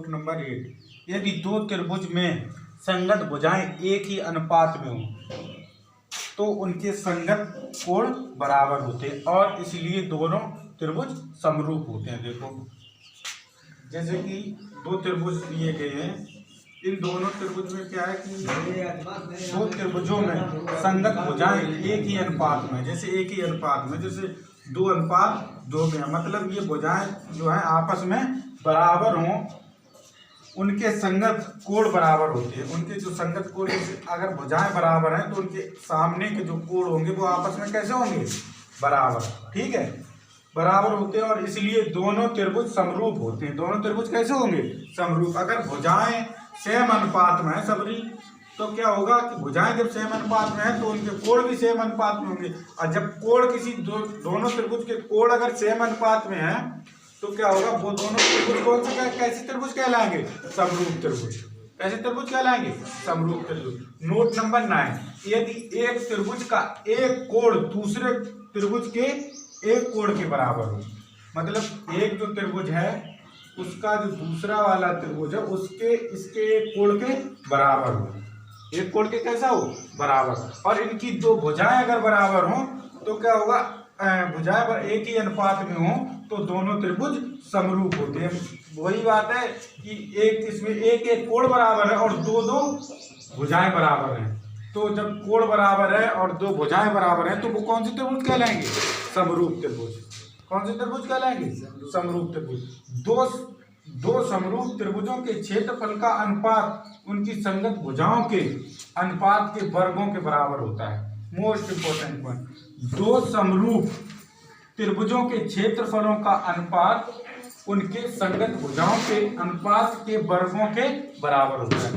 Note number 8, यदि दो त्रिभुज में संगत भुजाएं एक ही अनुपात में हों तो उनके संगत कोण बराबर होते हैं और इसलिए दोनों त्रिभुज समरूप होते हैं। देखो जैसे कि दो त्रिभुज दिए गए हैं, इन दोनों त्रिभुज में क्या है कि दो त्रिभुजों में संगत भुजाएं एक ही अनुपात में, जैसे एक ही अनुपात में, जैसे 2:2 में, मतलब ये भुजाएं जो है आपस में बराबर हों, उनके संगत कोण बराबर होते हैं। उनके जो संगत कोण, अगर भुजाएं बराबर हैं तो उनके सामने के जो कोण होंगे वो आपस में कैसे होंगे? बराबर, ठीक है, बराबर होते हैं और इसलिए दोनों त्रिभुज समरूप होते हैं। दोनों त्रिभुज कैसे होंगे? समरूप। अगर भुजाएं सेम अनुपात में है सबरी, तो क्या होगा कि भुजाएं जब सेम अनुपात में है तो उनके कोण भी सेम अनुपात में होंगे। और जब कोण किसी दोनों त्रिभुज के कोण अगर सेम अनुपात में है तो क्या होगा? वो दोनों त्रिभुज कौन से कैसे त्रिभुज कहलाएंगे? समरूप त्रिभुज। कैसे त्रिभुज कहलाएंगे? समरूप त्रिभुज। नोट नंबर 9, यदि एक त्रिभुज का एक कोण दूसरे त्रिभुज के एक कोण के बराबर हो, मतलब एक जो त्रिभुज है उसका जो दूसरा वाला त्रिभुज है उसके इसके एक कोण के बराबर हो, एक कोण के कैसा हो? बराबर। और इनकी दो भुजाएं अगर बराबर हो तो क्या होगा? भुजाएं पर एक ही अनुपात में हो तो दोनों त्रिभुज समरूप होते हैं। वही बात है कि एक इसमें एक एक कोण बराबर है और दो दो भुजाएं बराबर हैं, तो जब कोण बराबर है और दो भुजाएं बराबर हैं तो वो कौन से त्रिभुज कहलाएंगे? समरूप त्रिभुज। कौन से त्रिभुज कहलाएंगे? समरूप त्रिभुज। दो समरूप त्रिभुजों के क्षेत्रफल का अनुपात उनकी संगत भुजाओं के अनुपात के वर्गों के बराबर होता है। मोस्ट इंपोर्टेंट पॉइंट, दो समरूप त्रिभुजों के क्षेत्रफलों का अनुपात उनके संगत भुजाओं के अनुपात के वर्गों के बराबर होता है।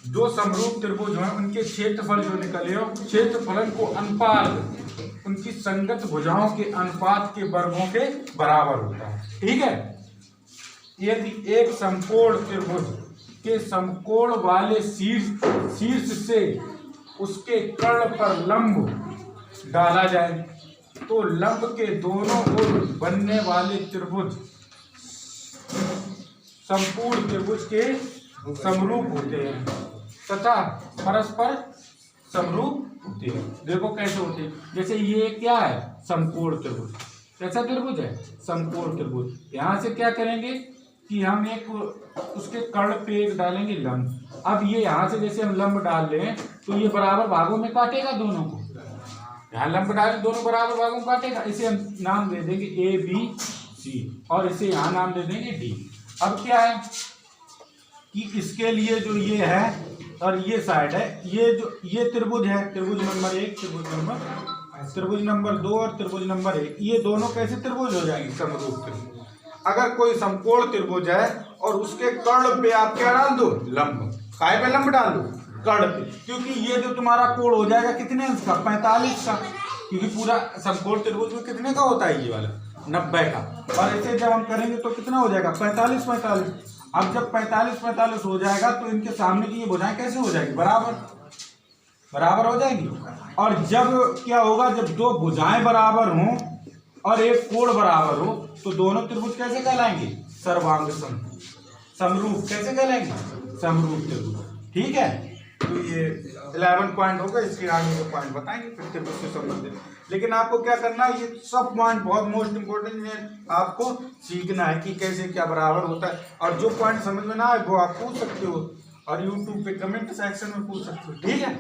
दो समरूप त्रिभुज हैं, उनके क्षेत्रफल जो निकले हो, क्षेत्रफलन को अनुपात उनकी संगत भुजाओं के अनुपात के वर्गों के बराबर होता है, ठीक है। यदि एक समकोण त्रिभुज के समकोण वाले शीर्ष से उसके कर्ण पर लंब डाला जाए तो लंब के दोनों ओर बनने वाले त्रिभुज संपूर्ण त्रिभुज के समरूप होते हैं तथा परस्पर समरूप होते हैं। देखो कैसे होते हैं, जैसे ये क्या है? समकोण त्रिभुज। कैसा त्रिभुज है? समकोण त्रिभुज। यहाँ से क्या करेंगे कि हम एक उसके कर्ण पे एक डालेंगे लंब। अब ये यहाँ से जैसे हम लंब डाल रहे हैं तो ये बराबर भागों में काटेगा दोनों को, यहाँ लंब डाले दोनों बराबर भागों में काटेगा। इसे हम नाम दे देंगे ABC और इसे यहाँ नाम दे देंगे D। अब क्या है कि इसके लिए जो ये है और ये साइड है, ये त्रिभुज है, त्रिभुज नंबर 1, त्रिभुज नंबर 2 और त्रिभुज नंबर 1, ये दोनों कैसे त्रिभुज हो जाएंगे? समरूप त्रिभुज। अगर कोई समकोण त्रिभुज है और उसके कर्ण पे आप क्या डाल दो? लंब। काय पे लंब डाल दो? कर्ण पे, क्योंकि ये जो तुम्हारा कोण हो जाएगा कितने का? 45 का, क्योंकि पूरा समकोण त्रिभुज में कितने का होता है? ये वाला 90 का। और ऐसे जब हम करेंगे तो कितना हो जाएगा? 45। अब जब 45 हो जाएगा तो इनके सामने की ये भुजाएं कैसे हो जाएगी? बराबर हो जाएंगी। और जब क्या होगा? जब दो भुजाएं बराबर हों और एक कोण बराबर हो तो दोनों त्रिभुज कैसे कहलाएंगे? सर्वांग समरूप। कैसे कहलाएंगे? समरूप त्रिभुज, ठीक है। तो ये 11 पॉइंट होगा, इसके आगे के पॉइंट बताएंगे फिर त्रिभुज से संबंधित। लेकिन आपको क्या करना है, ये सब पॉइंट बहुत मोस्ट इंपोर्टेंट है, आपको सीखना है कि कैसे क्या बराबर होता है। और जो पॉइंट समझ में ना आए वो आप पूछ सकते हो और यूट्यूब पे कमेंट सेक्शन में पूछ सकते हो, ठीक है।